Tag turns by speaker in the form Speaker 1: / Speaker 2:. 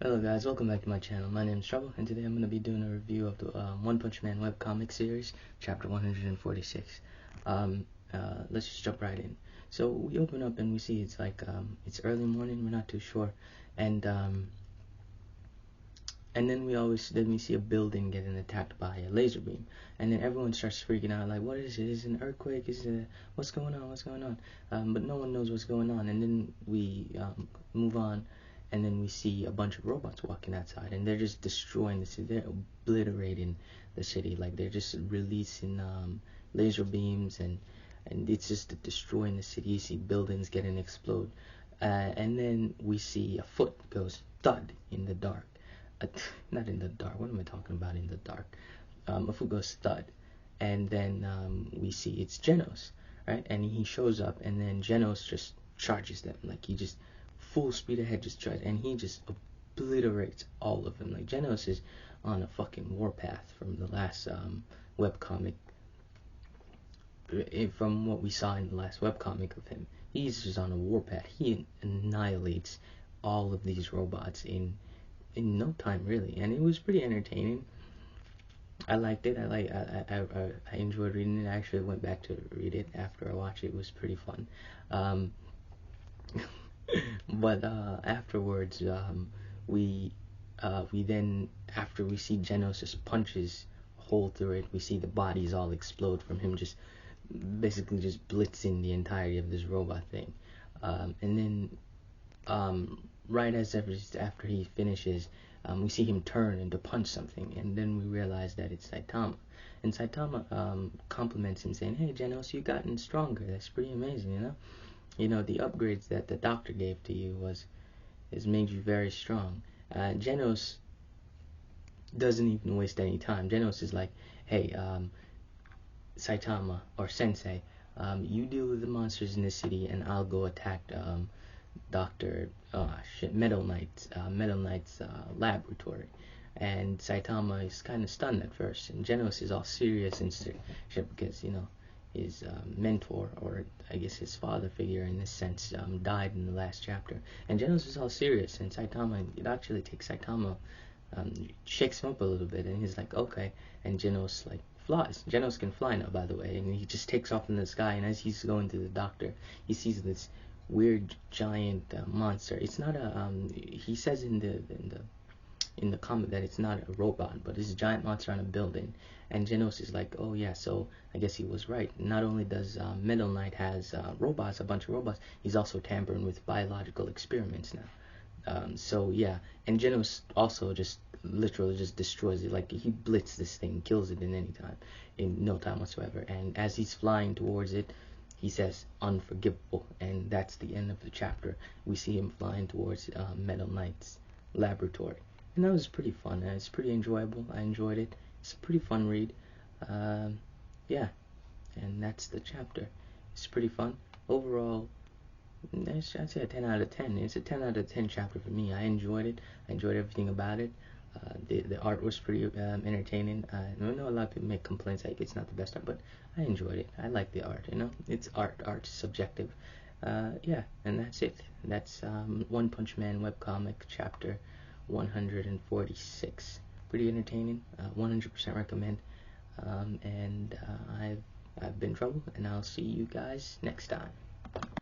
Speaker 1: Hello guys, welcome back to my channel. My name is Trouble, and today I'm going to be doing a review of the One Punch Man webcomic series, chapter 146. Let's just jump right in. So we open up and we see it's like it's early morning. We're not too sure, and then we see a building getting attacked by a laser beam, and then everyone starts freaking out like, what is it? Is it an earthquake? Is it what's going on? What's going on? But no one knows what's going on, and then we move on. And then we see a bunch of robots walking outside, and they're just destroying the city. They're obliterating the city. Like, they're just releasing laser beams, and it's just destroying the city. You see buildings getting explode, and then we see a foot goes thud in the dark. Not in the dark. What am I talking about? In the dark, a foot goes thud, and then we see it's Genos, right? And he shows up, and then Genos just charges them. Like, he just full speed ahead, just tries, and he just obliterates all of them. Like, Genos is on a fucking warpath from the last webcomic. From what we saw in the last webcomic of him, he's just on a warpath. He annihilates all of these robots in no time, really, and it was pretty entertaining. I liked it. I enjoyed reading it. I actually went back to read it after I watched it. It was pretty fun. But afterwards, we then, after we see Genos just punches a hole through it, we see the bodies all explode from him just basically just blitzing the entirety of this robot thing. And then right after he finishes, we see him turn and to punch something, and then we realize that it's Saitama. And Saitama compliments him, saying, "Hey, Genos, you've gotten stronger. That's pretty amazing, you know? The upgrades that the doctor gave to you has made you very strong." Genos doesn't even waste any time. Genos is like, "Hey, Saitama or Sensei, you deal with the monsters in the city, and I'll go attack Metal Knight's laboratory." And Saitama is kind of stunned at first, and Genos is all serious and because his mentor, or I guess his father figure in this sense, died in the last chapter. And Genos is all serious, and it actually takes Saitama, shakes him up a little bit, and he's like, okay. And Genos like flies. Genos can fly now, by the way, and he just takes off in the sky. And as he's going to the doctor, he sees this weird giant monster. It's not a he says in the comic that it's not a robot, but it's a giant monster on a building. And Genos is like, oh yeah, so I guess he was right. Not only does Metal Knight has robots, a bunch of robots, he's also tampering with biological experiments now. So yeah, and Genos also just literally just destroys it. Like, he blitzes this thing, kills it in no time whatsoever. And as he's flying towards it, he says, "Unforgivable," and that's the end of the chapter. We see him flying towards Metal Knight's laboratory. And that was pretty fun. It's pretty enjoyable. I enjoyed it. It's a pretty fun read. Yeah, and that's the chapter. It's pretty fun. Overall, I'd say a 10 out of 10. It's a 10 out of 10 chapter for me. I enjoyed it. I enjoyed everything about it. The art was pretty entertaining. I know a lot of people make complaints like it's not the best art, but I enjoyed it. I like the art, It's art. Art's subjective. Yeah, and that's it. That's One Punch Man webcomic chapter 146. Pretty entertaining. 100% recommend. And I've been Trouble, and I'll see you guys next time.